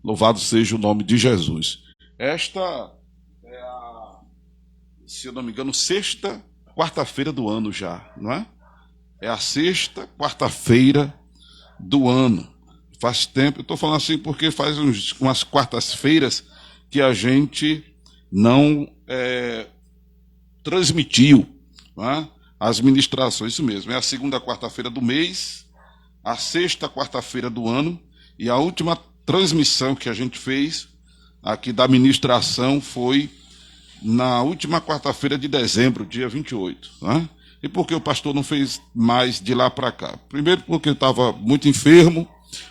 Louvado seja o nome de Jesus. Esta é a, se eu não me engano, sexta quarta-feira do ano já, não é? É a sexta quarta-feira do ano. Faz tempo, eu estou falando assim porque faz umas quartas-feiras que a gente não transmitiu, não é? As ministrações, isso mesmo. É a segunda quarta-feira do mês, a sexta quarta-feira do ano, e a última transmissão que a gente fez aqui da ministração foi na última quarta-feira de dezembro, dia 28. Né? E por que o pastor não fez mais de lá para cá? Primeiro porque ele estava muito enfermo,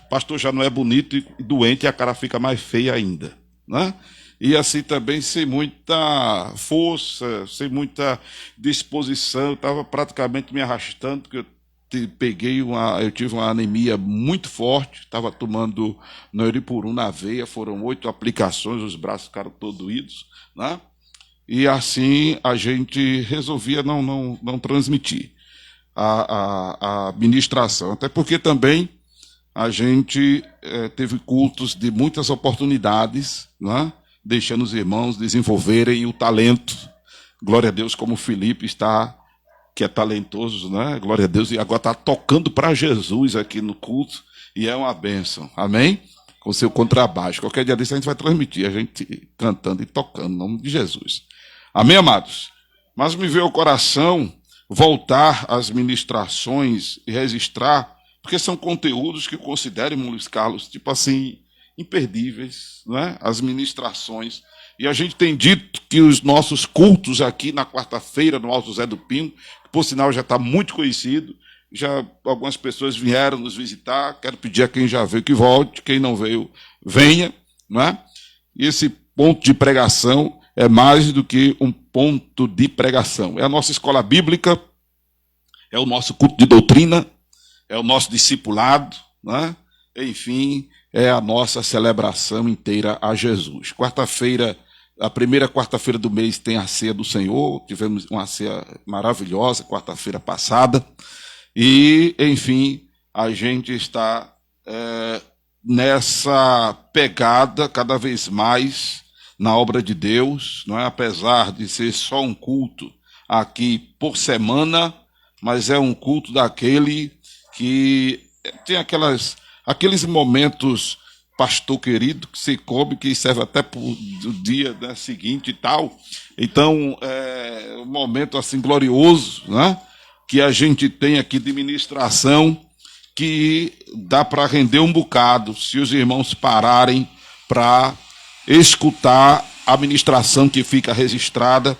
o pastor já não é bonito e doente, e a cara fica mais feia ainda. Né? E assim também sem muita força, sem muita disposição, eu estava praticamente me arrastando, porque eu tive uma anemia muito forte, estava tomando Noiripurum na veia, foram 8 aplicações, os braços ficaram todos doídos, né? E assim a gente resolvia não transmitir a ministração, até porque também a gente teve cultos de muitas oportunidades, né? Deixando os irmãos desenvolverem o talento. Glória a Deus, como o Felipe está, que é talentoso, né? Glória a Deus, e agora está tocando para Jesus aqui no culto, e é uma bênção, amém? Com seu contrabaixo. Qualquer dia desse a gente vai transmitir, a gente cantando e tocando, em nome de Jesus. Amém, amados? Mas me veio ao coração voltar às ministrações e registrar, porque são conteúdos que eu considero, irmão Luiz Carlos, tipo assim, imperdíveis, né? As ministrações. E a gente tem dito que os nossos cultos aqui na quarta-feira, no Alto Zé do Pinho, que por sinal já está muito conhecido, já algumas pessoas vieram nos visitar, quero pedir a quem já veio que volte, quem não veio, venha, não é? E esse ponto de pregação é mais do que um ponto de pregação. É a nossa escola bíblica, é o nosso culto de doutrina, é o nosso discipulado, não é? Enfim, é a nossa celebração inteira a Jesus. Quarta-feira, a primeira quarta-feira do mês tem a ceia do Senhor, tivemos uma ceia maravilhosa quarta-feira passada, e, enfim, a gente está nessa pegada cada vez mais na obra de Deus, não é? Apesar de ser só um culto aqui por semana, mas é um culto daquele que tem aqueles momentos, pastor querido, que se come, que serve até para o dia, né, seguinte e tal. Então, é um momento assim glorioso, né, que a gente tem aqui de ministração, que dá para render um bocado, se os irmãos pararem para escutar a ministração que fica registrada,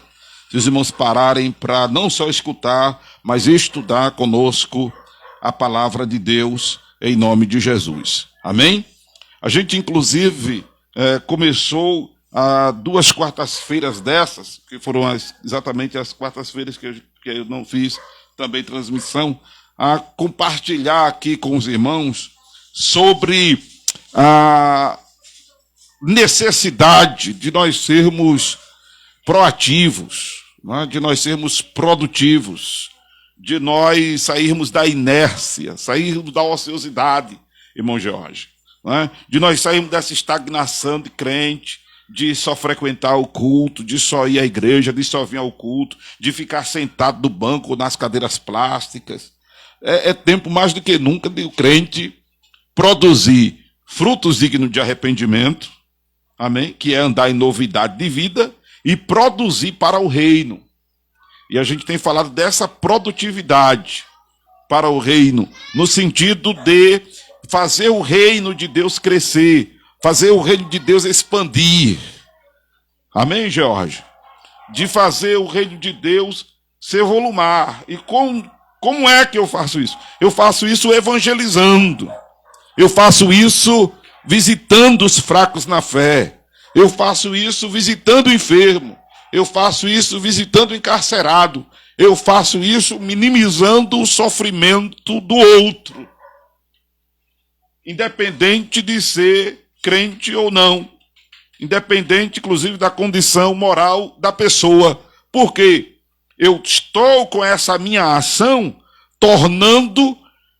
se os irmãos pararem para não só escutar, mas estudar conosco a palavra de Deus, em nome de Jesus. Amém? A gente, inclusive, começou há 2 quartas-feiras dessas, que foram exatamente as quartas-feiras que eu não fiz também transmissão, a compartilhar aqui com os irmãos sobre a necessidade de nós sermos proativos, né? De nós sermos produtivos, de nós sairmos da inércia, sairmos da ociosidade, irmão Jorge, né? De nós sairmos dessa estagnação de crente, de só frequentar o culto, de só ir à igreja, de só vir ao culto, de ficar sentado no banco ou nas cadeiras plásticas. É tempo mais do que nunca de o crente produzir frutos dignos de arrependimento, amém? Que é andar em novidade de vida e produzir para o reino. E a gente tem falado dessa produtividade para o reino, no sentido de fazer o reino de Deus crescer, fazer o reino de Deus expandir. Amém, Jorge? De fazer o reino de Deus se volumar. E como é que eu faço isso? Eu faço isso evangelizando. Eu faço isso visitando os fracos na fé. Eu faço isso visitando o enfermo. Eu faço isso visitando o encarcerado. Eu faço isso minimizando o sofrimento do outro. Independente de ser crente ou não. Independente, inclusive, da condição moral da pessoa. Por quê? Eu estou com essa minha ação tornando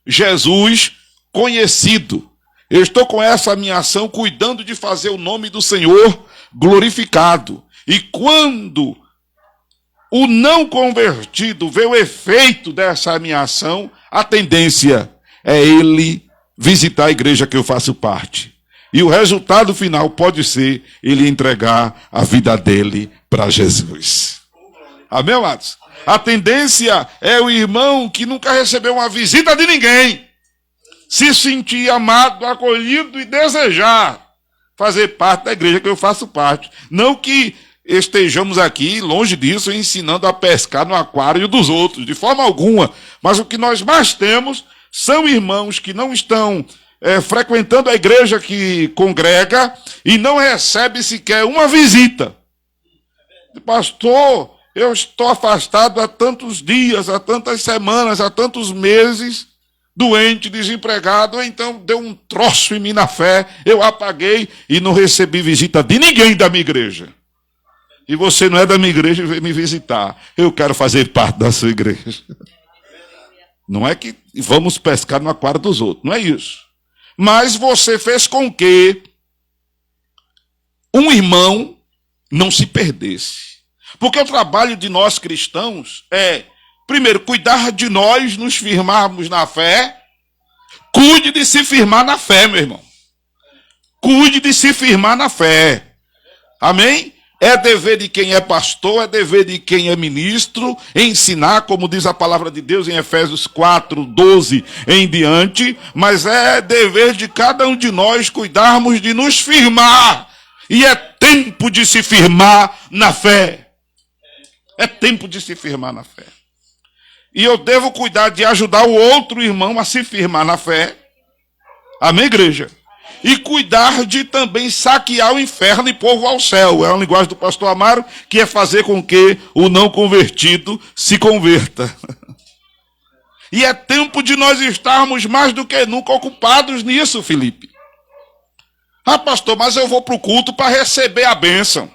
Jesus conhecido. Eu estou com essa minha ação cuidando de fazer o nome do Senhor glorificado. E quando o não convertido vê o efeito dessa minha ação, a tendência é ele visitar a igreja que eu faço parte. E o resultado final pode ser ele entregar a vida dele para Jesus. Amém, amados? A tendência é o irmão que nunca recebeu uma visita de ninguém se sentir amado, acolhido e desejar fazer parte da igreja que eu faço parte. Não que estejamos aqui, longe disso, ensinando a pescar no aquário dos outros, de forma alguma. Mas o que nós mais temos são irmãos que não estão frequentando a igreja que congrega e não recebe sequer uma visita. Pastor, eu estou afastado há tantos dias, há tantas semanas, há tantos meses, doente, desempregado, então deu um troço em mim na fé, eu apaguei e não recebi visita de ninguém da minha igreja. E você não é da minha igreja e veio me visitar. Eu quero fazer parte da sua igreja. Não é que vamos pescar no aquário dos outros, não é isso. Mas você fez com que um irmão não se perdesse. Porque o trabalho de nós cristãos é, primeiro, cuidar de nós, nos firmarmos na fé. Cuide de se firmar na fé, meu irmão. Cuide de se firmar na fé. Amém? É dever de quem é pastor, é dever de quem é ministro, ensinar, como diz a palavra de Deus em Efésios 4, 12 em diante, mas é dever de cada um de nós cuidarmos de nos firmar. E é tempo de se firmar na fé. É tempo de se firmar na fé. E eu devo cuidar de ajudar o outro irmão a se firmar na fé. Amém, igreja? E cuidar de também saquear o inferno e povoar o céu. É uma linguagem do pastor Amaro, que é fazer com que o não convertido se converta. E é tempo de nós estarmos mais do que nunca ocupados nisso, Felipe. Ah, pastor, mas eu vou para o culto para receber a bênção.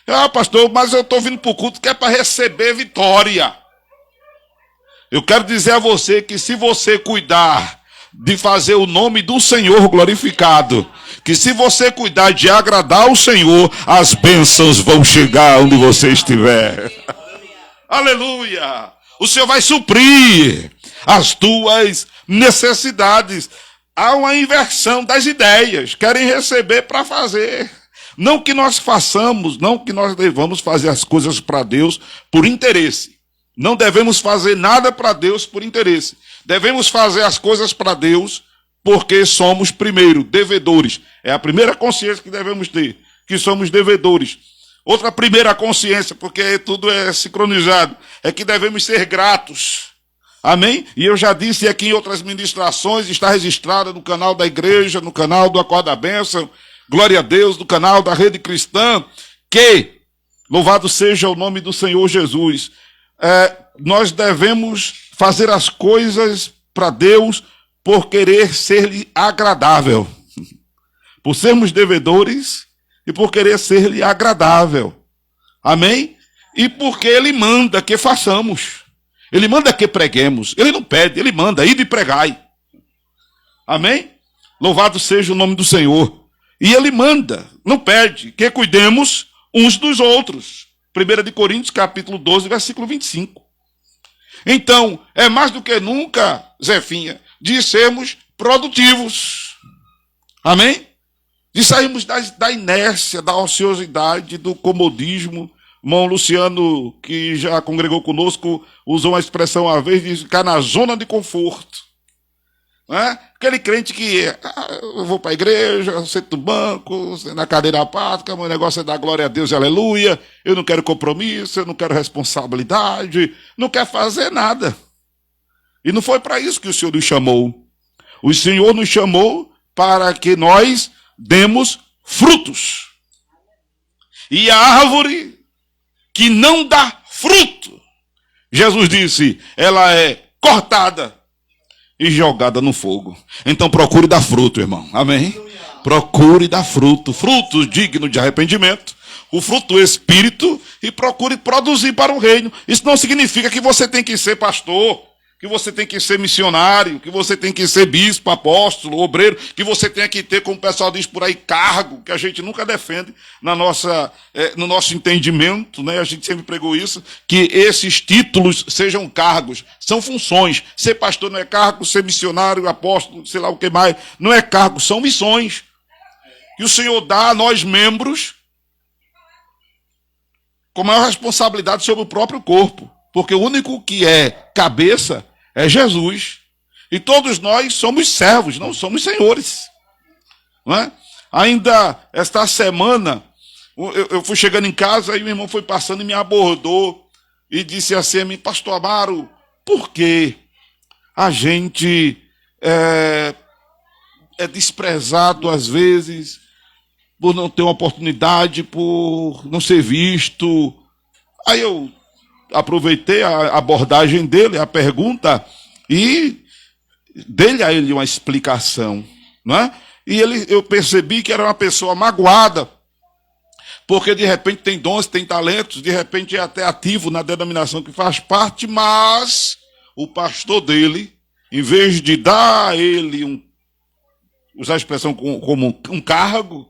Ah, pastor, mas eu estou vindo para o culto que é para receber vitória. Eu quero dizer a você que se você cuidar de fazer o nome do Senhor glorificado, que se você cuidar de agradar o Senhor, as bênçãos vão chegar onde você estiver. Aleluia! O Senhor vai suprir as tuas necessidades. Há uma inversão das ideias. Querem receber para fazer. Não que nós façamos, não que nós devamos fazer as coisas para Deus por interesse. Não devemos fazer nada para Deus por interesse. Devemos fazer as coisas para Deus porque somos, primeiro, devedores. É a primeira consciência que devemos ter, que somos devedores. Outra primeira consciência, porque tudo é sincronizado, é que devemos ser gratos. Amém? E eu já disse aqui em outras ministrações, está registrada no canal da igreja, no canal do Acorda a Bênção, glória a Deus, no canal da Rede Cristã, que, louvado seja o nome do Senhor Jesus, nós devemos fazer as coisas para Deus por querer ser-lhe agradável. Por sermos devedores e por querer ser-lhe agradável. Amém? E porque Ele manda que façamos. Ele manda que preguemos. Ele não pede, Ele manda, ide e pregai. Amém? Louvado seja o nome do Senhor. E Ele manda, não pede, que cuidemos uns dos outros. 1 Coríntios, capítulo 12, versículo 25. Então, é mais do que nunca, Zefinha, de sermos produtivos. Amém? De sairmos da inércia, da ociosidade, do comodismo. O irmão Luciano, que já congregou conosco, usou uma expressão uma vez de ficar na zona de conforto. Não é? Aquele crente que eu vou para a igreja, eu sento no banco, na cadeira apática, meu negócio é dar glória a Deus e aleluia, eu não quero compromisso, eu não quero responsabilidade, não quero fazer nada. E não foi para isso que o Senhor nos chamou. O Senhor nos chamou para que nós demos frutos. E a árvore que não dá fruto, Jesus disse, ela é cortada e jogada no fogo. Então procure dar fruto, irmão. Amém? Procure dar fruto. Fruto digno de arrependimento. O fruto do Espírito. E procure produzir para o reino. Isso não significa que você tem que ser pastor. que você tem que ser missionário, que você tem que ser bispo, apóstolo, obreiro, que você tem que ter, como o pessoal diz por aí, cargo, que a gente nunca defende no nosso entendimento, né? A gente sempre pregou isso, que esses títulos sejam cargos, são funções. Ser pastor não é cargo, ser missionário, apóstolo, sei lá o que mais, não é cargo, são missões. E o Senhor dá a nós membros com maior responsabilidade sobre o próprio corpo, porque o único que é cabeça é Jesus. E todos nós somos servos, não somos senhores. Não é? Ainda esta semana, eu fui chegando em casa e o irmão foi passando e me abordou e disse assim a mim: pastor Amaro, por que a gente é desprezado às vezes por não ter uma oportunidade, por não ser visto? Aí eu aproveitei a abordagem dele, a pergunta, e dei a ele uma explicação, não é? E eu percebi que era uma pessoa magoada, porque de repente tem dons, tem talentos, de repente é até ativo na denominação que faz parte, mas o pastor dele, em vez de dar a ele usar a expressão como um cargo,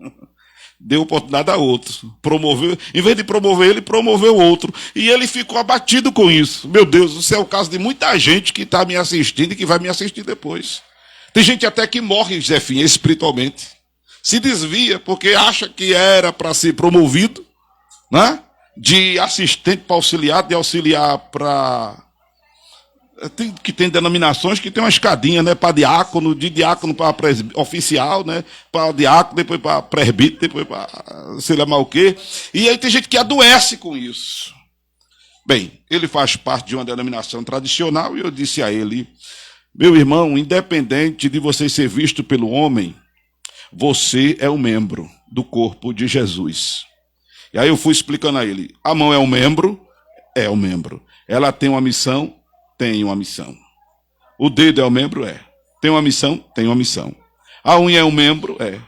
deu oportunidade a outro. Promoveu, em vez de promover ele, promoveu outro. E ele ficou abatido com isso. Meu Deus, isso é o caso de muita gente que está me assistindo e que vai me assistir depois. Tem gente até que morre, Zefinha, espiritualmente. Se desvia porque acha que era para ser promovido, né? De assistente para auxiliar, de auxiliar para... Tem denominações que tem uma escadinha, né? Para diácono, de diácono para oficial, né? Para diácono, depois para presbítero, depois para sei lá mais o quê. E aí tem gente que adoece com isso. Bem, ele faz parte de uma denominação tradicional e eu disse a ele: meu irmão, independente de você ser visto pelo homem, você é um membro do corpo de Jesus. E aí eu fui explicando a ele: a mão é um membro? É um membro. Ela tem uma missão? Tem uma missão. O dedo é um membro? É. Tem uma missão? Tem uma missão. A unha é um membro? É.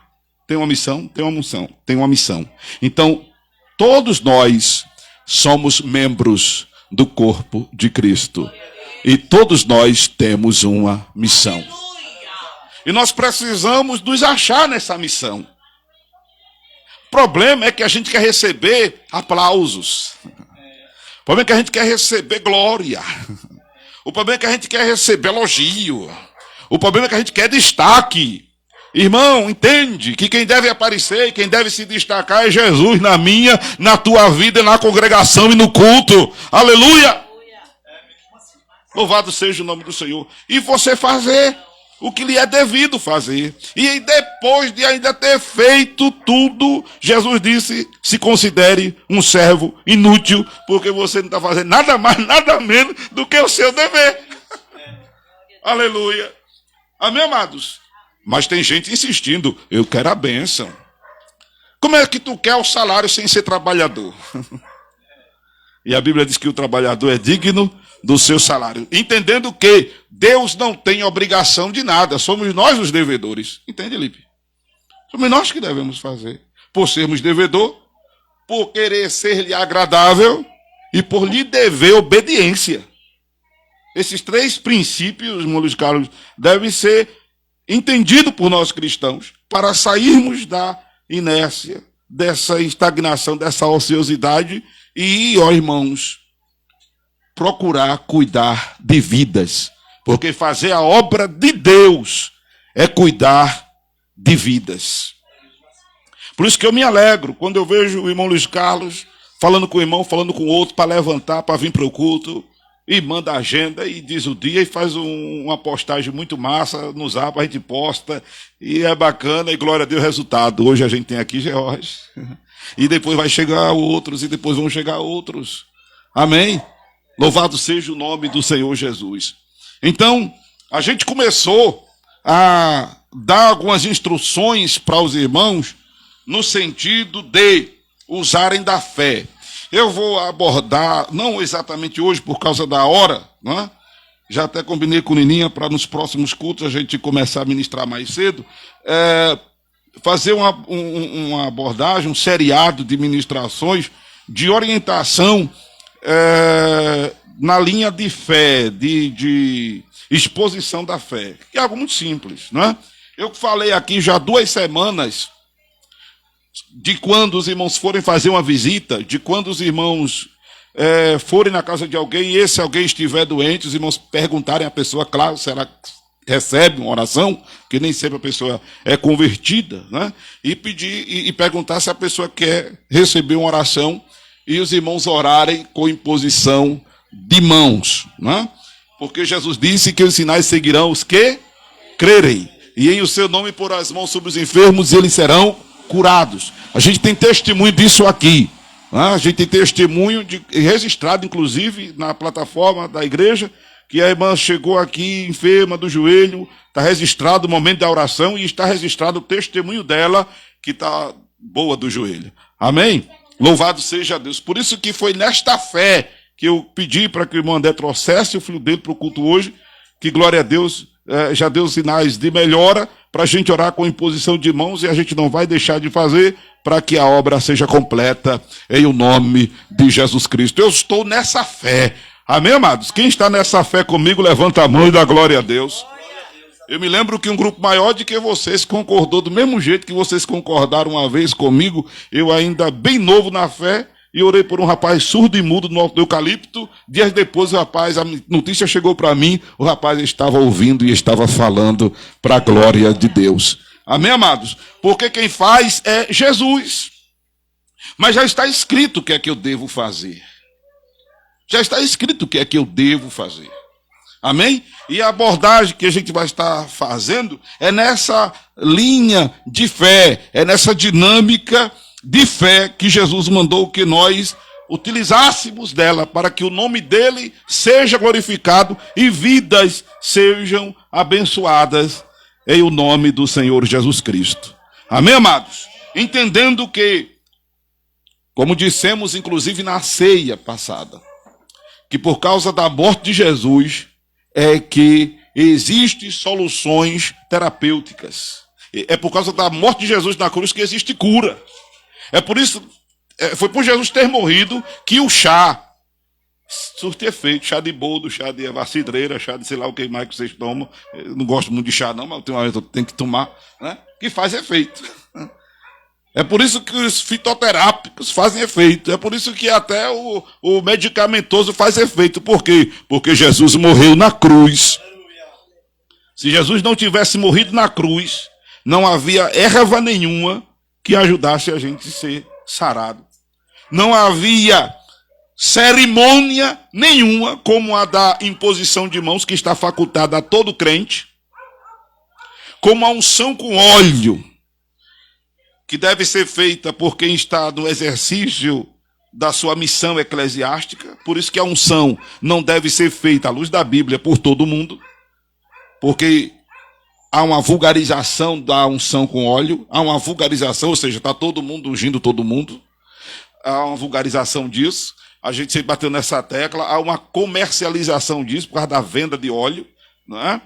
Tem uma missão? Tem uma missão. Tem uma missão. Então, todos nós somos membros do corpo de Cristo. E todos nós temos uma missão. E nós precisamos nos achar nessa missão. O problema é que a gente quer receber aplausos. O problema é que a gente quer receber glória. O problema é que a gente quer receber elogio. O problema é que a gente quer destaque. Irmão, entende que quem deve aparecer e quem deve se destacar é Jesus na minha, na tua vida, na congregação e no culto. Aleluia! Louvado seja o nome do Senhor. E você fazer o que lhe é devido fazer. E depois de ainda ter feito tudo, Jesus disse: se considere um servo inútil, porque você não está fazendo nada mais, nada menos do que o seu dever. Aleluia. Amém, amados? Mas tem gente insistindo: eu quero a bênção. Como é que tu quer o salário sem ser trabalhador? E a Bíblia diz que o trabalhador é digno do seu salário, entendendo que Deus não tem obrigação de nada, somos nós os devedores. Entende, Lipe? Somos nós que devemos fazer, por sermos devedor, por querer ser-lhe agradável e por lhe dever obediência. Esses três princípios, irmão Luiz Carlos, devem ser entendidos por nós cristãos para sairmos da inércia, dessa estagnação, dessa ociosidade e, ó irmãos, procurar cuidar de vidas, porque fazer a obra de Deus é cuidar de vidas. Por isso que eu me alegro quando eu vejo o irmão Luiz Carlos falando com o irmão, falando com o outro para levantar, para vir para o culto, e manda a agenda e diz o dia e faz uma postagem muito massa no Zap, a gente posta e é bacana e glória a Deus, resultado. Hoje a gente tem aqui George e depois vai chegar outros e depois vão chegar outros. Amém? Louvado seja o nome do Senhor Jesus. Então, a gente começou a dar algumas instruções para os irmãos no sentido de usarem da fé. Eu vou abordar, não exatamente hoje por causa da hora, não é? Já até combinei com o Nininha para nos próximos cultos a gente começar a ministrar mais cedo, fazer uma abordagem, um seriado de ministrações de orientação na linha de fé, de exposição da fé, que é algo muito simples, não é? Eu falei aqui já 2 semanas de quando os irmãos forem fazer uma visita, de quando os irmãos forem na casa de alguém e esse alguém estiver doente, os irmãos perguntarem à pessoa, claro, será que recebe uma oração, que nem sempre a pessoa é convertida, né? E pedir e perguntar se a pessoa quer receber uma oração e os irmãos orarem com imposição de mãos, né? Porque Jesus disse que os sinais seguirão os que crerem, e em o seu nome pôr as mãos sobre os enfermos e eles serão curados. A gente tem testemunho disso aqui, né? A gente tem testemunho registrado, inclusive, na plataforma da igreja, que a irmã chegou aqui enferma do joelho, está registrado o momento da oração e está registrado o testemunho dela, que está boa do joelho. Amém? Louvado seja Deus. Por isso que foi nesta fé que eu pedi para que o irmão André trouxesse o filho dele para o culto hoje, que glória a Deus, já deu sinais de melhora para a gente orar com imposição de mãos e a gente não vai deixar de fazer para que a obra seja completa em o nome de Jesus Cristo. Eu estou nessa fé. Amém, amados? Quem está nessa fé comigo, levanta a mão e dá glória a Deus. Eu me lembro que um grupo maior de que vocês concordou do mesmo jeito que vocês concordaram uma vez comigo, eu ainda bem novo na fé, e orei por um rapaz surdo e mudo no Alto do Eucalipto. Dias depois, a notícia chegou para mim, o rapaz estava ouvindo e estava falando para a glória de Deus. Amém, amados? Porque quem faz é Jesus. Mas já está escrito o que é que eu devo fazer. Já está escrito o que é que eu devo fazer. Amém? E a abordagem que a gente vai estar fazendo é nessa linha de fé, é nessa dinâmica de fé que Jesus mandou que nós utilizássemos dela para que o nome dele seja glorificado e vidas sejam abençoadas em o nome do Senhor Jesus Cristo. Amém, amados? Entendendo que, como dissemos inclusive na ceia passada, que por causa da morte de Jesus é que existem soluções terapêuticas. É por causa da morte de Jesus na cruz que existe cura. É por isso, foi por Jesus ter morrido que o chá surte efeito. Chá de boldo, chá de vacidreira, chá de sei lá o que mais que vocês tomam. Eu não gosto muito de chá não, mas tem uma vez eu tenho que tomar, né? Que faz efeito. É por isso que os fitoterápicos fazem efeito. É por isso que até o medicamentoso faz efeito. Por quê? Porque Jesus morreu na cruz. Se Jesus não tivesse morrido na cruz, não havia erva nenhuma que ajudasse a gente a ser sarado. Não havia cerimônia nenhuma como a da imposição de mãos, que está facultada a todo crente, como a unção com óleo, que deve ser feita por quem está no exercício da sua missão eclesiástica. Por isso que a unção não deve ser feita à luz da Bíblia por todo mundo, porque há uma vulgarização da unção com óleo, há uma vulgarização, ou seja, está todo mundo ungindo todo mundo, há uma vulgarização disso, a gente sempre bateu nessa tecla, há uma comercialização disso, por causa da venda de óleo, não é?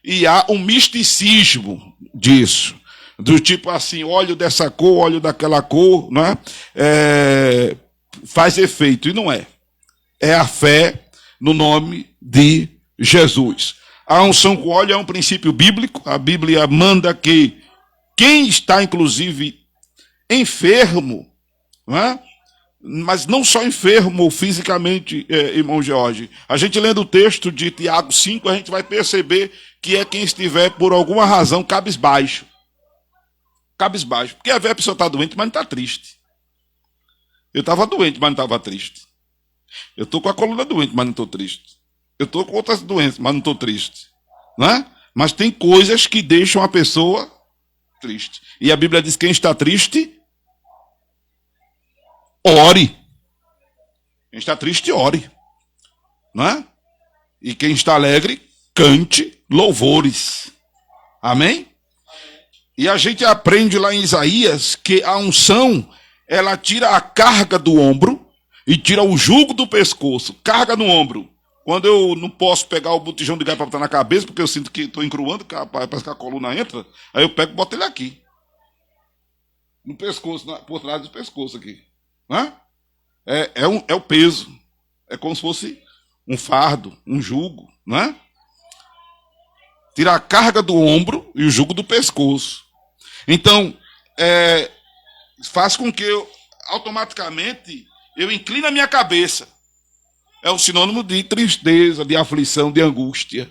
E há um misticismo disso, do tipo assim, óleo dessa cor, óleo daquela cor, não é? Faz efeito, e não é. É a fé no nome de Jesus. A unção com óleo é um princípio bíblico. A Bíblia manda que quem está, inclusive, enfermo, não é? Mas não só enfermo fisicamente, irmão Jorge. A gente lendo o texto de Tiago 5, a gente vai perceber que é quem estiver, por alguma razão, cabisbaixo. Cabisbaixo. Porque a pessoa está doente, mas não está triste. Eu estava doente, mas não estava triste. Eu estou com a coluna doente, mas não estou triste. Eu estou com outras doenças, mas não estou triste. Não é? Mas tem coisas que deixam a pessoa triste. E a Bíblia diz que quem está triste, ore. Quem está triste, ore. Não é? E quem está alegre, cante louvores. Amém? E a gente aprende lá em Isaías que a unção, ela tira a carga do ombro e tira o jugo do pescoço. Carga no ombro. Quando eu não posso pegar o botijão de gás para botar na cabeça, porque eu sinto que estou encruando, parece que a coluna entra, aí eu pego e boto ele aqui. No pescoço, por trás do pescoço aqui. Não é? É o peso. É como se fosse um fardo, um jugo, não é? Tira a carga do ombro e o jugo do pescoço. Então, faz com que automaticamente eu incline a minha cabeça. É um sinônimo de tristeza, de aflição, de angústia.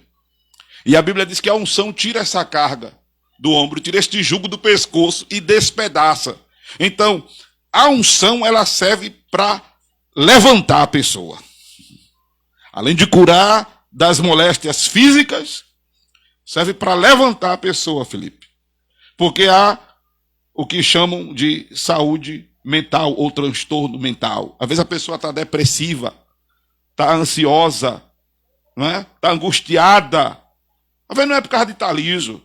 E a Bíblia diz que a unção tira essa carga do ombro, tira este jugo do pescoço e despedaça. Então, a unção, ela serve para levantar a pessoa. Além de curar das moléstias físicas, serve para levantar a pessoa, Felipe. Porque há o que chamam de saúde mental ou transtorno mental. Às vezes a pessoa está depressiva, está ansiosa, não é? Está angustiada. Às vezes não é por causa de estar liso,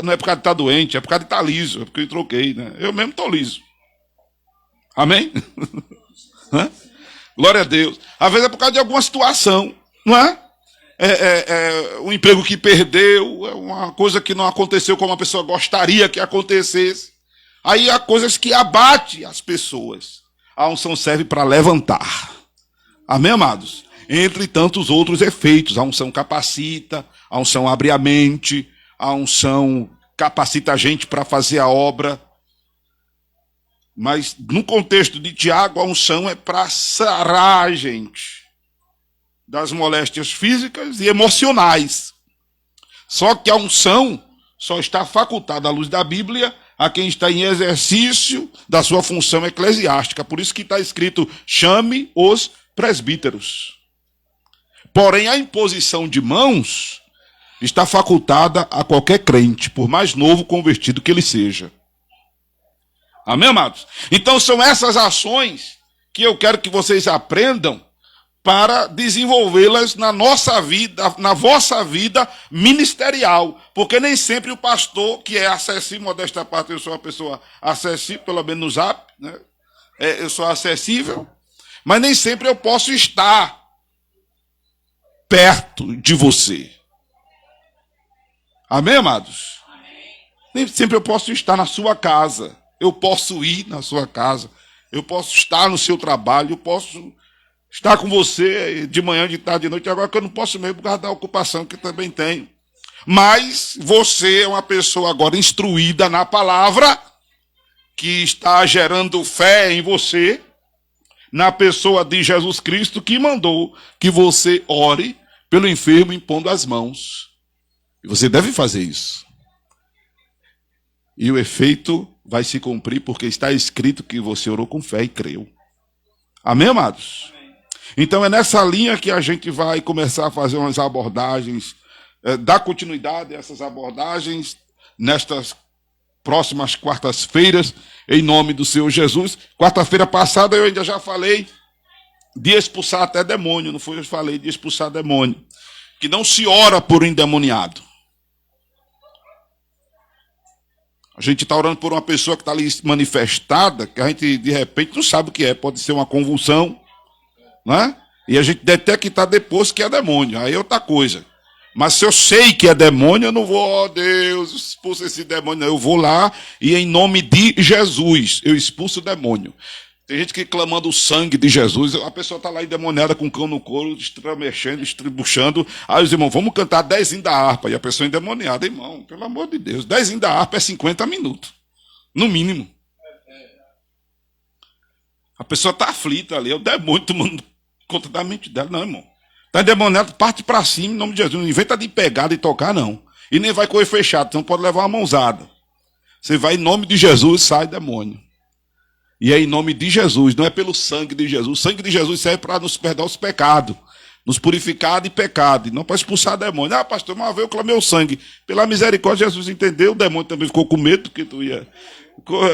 não é por causa de estar doente, é por causa de estar liso, é porque eu troquei, né? Eu mesmo estou liso. Amém? Glória a Deus. Às vezes é por causa de alguma situação, não é? Um emprego que perdeu, é uma coisa que não aconteceu como a pessoa gostaria que acontecesse. Aí há coisas que abatem as pessoas. A unção serve para levantar. Amém, amados? Entre tantos outros efeitos. A unção capacita, a unção abre a mente, a unção capacita a gente para fazer a obra. Mas no contexto de Tiago, a unção é para sarar a gente das moléstias físicas e emocionais. Só que a unção só está facultada à luz da Bíblia a quem está em exercício da sua função eclesiástica. Por isso que está escrito, chame os presbíteros. Porém, a imposição de mãos está facultada a qualquer crente, por mais novo convertido que ele seja. Amém, amados? Então são essas ações que eu quero que vocês aprendam para desenvolvê-las na nossa vida, na vossa vida ministerial. Porque nem sempre o pastor, que é acessível, modesta parte, eu sou uma pessoa acessível, pelo menos no Zap, né? Eu sou acessível, mas nem sempre eu posso estar perto de você. Amém, amados? Amém. Nem sempre eu posso estar na sua casa. Eu posso ir na sua casa. Eu posso estar no seu trabalho. Eu posso estar com você de manhã, de tarde, de noite. Agora que eu não posso mesmo por causa da ocupação que também tenho. Mas você é uma pessoa agora instruída na palavra, que está gerando fé em você, na pessoa de Jesus Cristo, que mandou que você ore pelo enfermo impondo as mãos. E você deve fazer isso. E o efeito vai se cumprir porque está escrito que você orou com fé e creu. Amém, amados? Amém. Então é nessa linha que a gente vai começar a fazer umas abordagens, dar continuidade a essas abordagens nestas próximas quartas-feiras, em nome do Senhor Jesus. Quarta-feira passada eu ainda já falei de expulsar até demônio, não foi? Eu falei de expulsar demônio. Que não se ora por um endemoniado. A gente está orando por uma pessoa que está ali manifestada, que a gente de repente não sabe o que é. Pode ser uma convulsão, né? E a gente detectar depois que é demônio. Aí é outra coisa. Mas se eu sei que é demônio, eu não vou, ó Deus, expulsa esse demônio. Não. Eu vou lá e em nome de Jesus, eu expulso o demônio. Tem gente que clamando o sangue de Jesus, a pessoa está lá endemoniada com o cão no couro, mexendo, estribuchando. Aí os irmãos, vamos cantar 10 da harpa. E a pessoa endemoniada, irmão, pelo amor de Deus, 10 da harpa é 50 minutos, no mínimo. A pessoa está aflita ali, é o demônio tomando conta da mente dela. Não, irmão. Está endemoniado, parte para cima em nome de Jesus. Não inventa de pegar e tocar, não. E nem vai correr fechado, então pode levar uma mãozada. Você vai em nome de Jesus, sai demônio. E é em nome de Jesus, não é pelo sangue de Jesus. O sangue de Jesus serve para nos perdoar os pecados, nos purificar de pecado, e não para expulsar demônio. Ah, pastor, uma vez eu clamei o sangue. Pela misericórdia, Jesus entendeu, o demônio também ficou com medo, porque tu ia.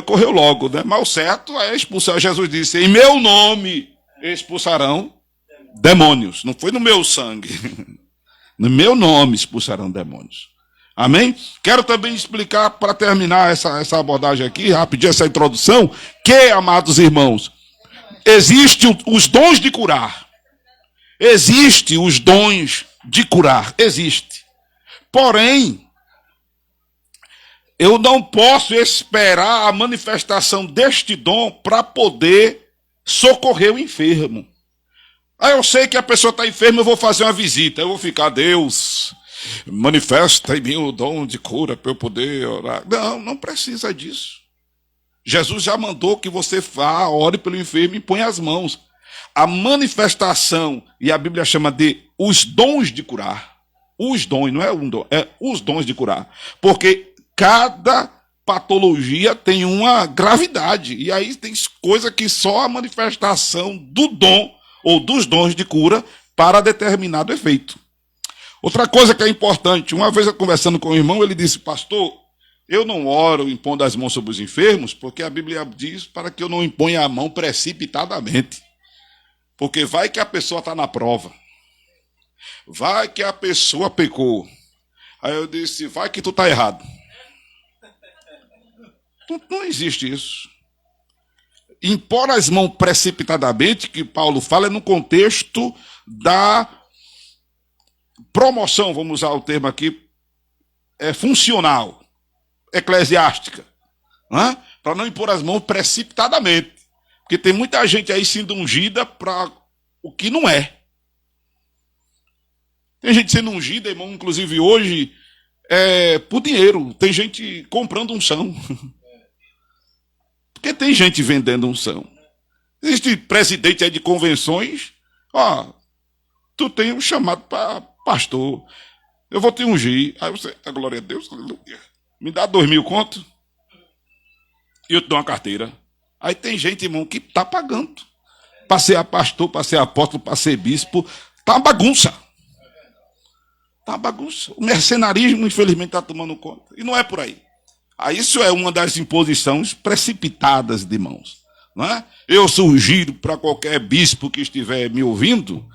Correu logo, né? Mas o certo é expulsar. Jesus disse, em meu nome expulsarão demônios. Não foi no meu sangue. No meu nome expulsarão demônios. Amém? Quero também explicar, para terminar essa abordagem aqui, rapidinho, essa introdução, que, amados irmãos, existem os dons de curar. Existem os dons de curar. Existe. Porém, eu não posso esperar a manifestação deste dom para poder socorrer o enfermo. Ah, eu sei que a pessoa está enferma, eu vou fazer uma visita. Eu vou ficar, Deus, manifesta em mim o dom de cura para eu poder orar. Não, não precisa disso. Jesus já mandou que você vá, ore pelo enfermo e ponha as mãos. A manifestação, e a Bíblia chama de os dons de curar. Os dons, não é um dom, é os dons de curar. Porque cada patologia tem uma gravidade. E aí tem coisa que só a manifestação do dom ou dos dons de cura para determinado efeito. Outra coisa que é importante, uma vez eu conversando com o irmão, ele disse, pastor, eu não oro impondo as mãos sobre os enfermos, porque a Bíblia diz para que eu não imponha a mão precipitadamente. Porque vai que a pessoa está na prova. Vai que a pessoa pecou. Aí eu disse, vai que tu está errado. Não existe isso. Impor as mãos precipitadamente, que Paulo fala, é no contexto da promoção, vamos usar o termo aqui, funcional, eclesiástica, né? Para não impor as mãos precipitadamente. Porque tem muita gente aí sendo ungida para o que não é. Tem gente sendo ungida, irmão, inclusive hoje, por dinheiro. Tem gente comprando unção. Porque tem gente vendendo unção. Existe presidente aí de convenções, tu tem um chamado para pastor, eu vou te ungir. Aí você, a glória a Deus, aleluia. Me dá 2.000 conto e eu te dou uma carteira. Aí tem gente, irmão, que está pagando. Para ser pastor, para ser apóstolo, para ser bispo, tá uma bagunça. Tá uma bagunça. O mercenarismo, infelizmente, está tomando conta. E não é por aí. Isso é uma das imposições precipitadas de mãos. Não é? Eu sugiro para qualquer bispo que estiver me ouvindo,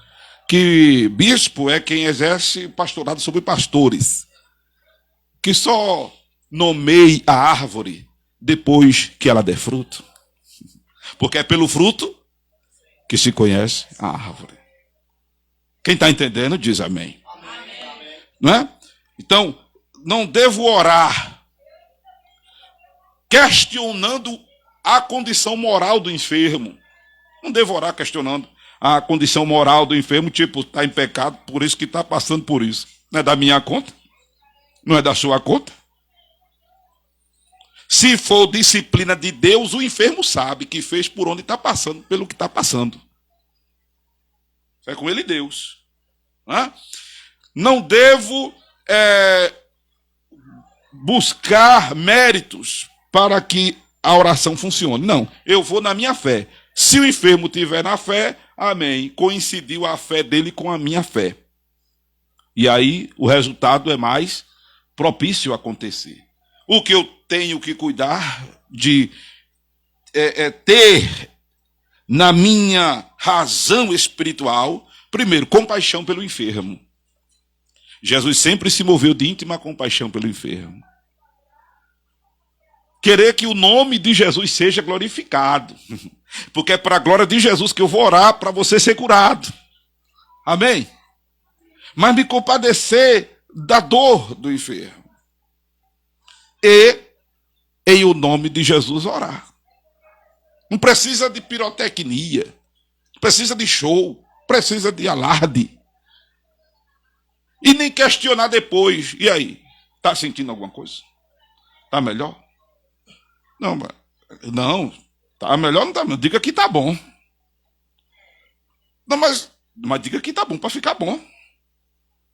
que bispo é quem exerce pastorado sobre pastores. Que só nomeie a árvore depois que ela der fruto. Porque é pelo fruto que se conhece a árvore. Quem está entendendo diz amém. Amém. Não é? Então, não devo orar questionando a condição moral do enfermo. Não devo orar questionando a condição moral do enfermo, tipo, está em pecado, por isso que está passando por isso. Não é da minha conta? Não é da sua conta? Se for disciplina de Deus, o enfermo sabe que fez por onde está passando, pelo que está passando. É com ele Deus. Não devo buscar méritos para que a oração funcione. Não, eu vou na minha fé. Se o enfermo tiver na fé, amém. Coincidiu a fé dele com a minha fé. E aí o resultado é mais propício a acontecer. O que eu tenho que cuidar de ter na minha razão espiritual, primeiro, compaixão pelo enfermo. Jesus sempre se moveu de íntima compaixão pelo enfermo. Querer que o nome de Jesus seja glorificado. Porque é para a glória de Jesus que eu vou orar para você ser curado. Amém? Mas me compadecer da dor do enfermo. E, em o nome de Jesus, orar. Não precisa de pirotecnia. Não precisa de show. Não precisa de alarde. E nem questionar depois. E aí? Está sentindo alguma coisa? Está melhor? Não. Tá melhor, não tá. Diga que tá bom. Não, mas diga que tá bom para ficar bom.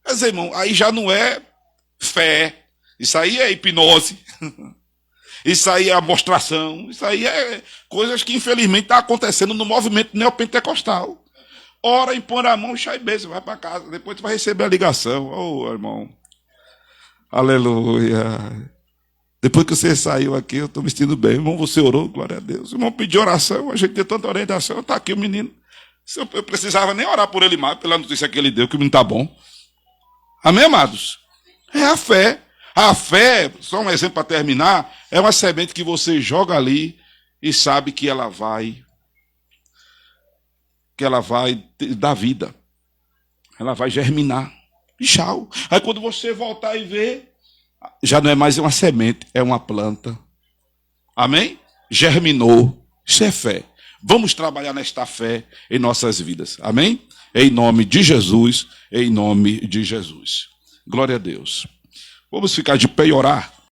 Quer dizer, irmão, aí já não é fé. Isso aí é hipnose. Isso aí é amostração. Isso aí é coisas que infelizmente está acontecendo no movimento neopentecostal. Ora, impõe a mão, chá e beijo, vai para casa. Depois tu vai receber a ligação. Ô, irmão. Aleluia. Depois que você saiu aqui, eu estou me sentindo bem. Irmão, você orou, glória a Deus. Irmão, pediu oração, a gente tem tanta orientação. Está aqui o menino. Eu precisava nem orar por ele mais, pela notícia que ele deu, que o menino está bom. Amém, amados? É a fé. A fé, só um exemplo para terminar, é uma semente que você joga ali e sabe que ela vai dar vida. Ela vai germinar. E tchau. Aí quando você voltar e ver, já não é mais uma semente, é uma planta. Amém? Germinou. Isso é fé. Vamos trabalhar nesta fé em nossas vidas. Amém? em nome de Jesus, em nome de Jesus. Glória a Deus. Vamos ficar de pé e orar.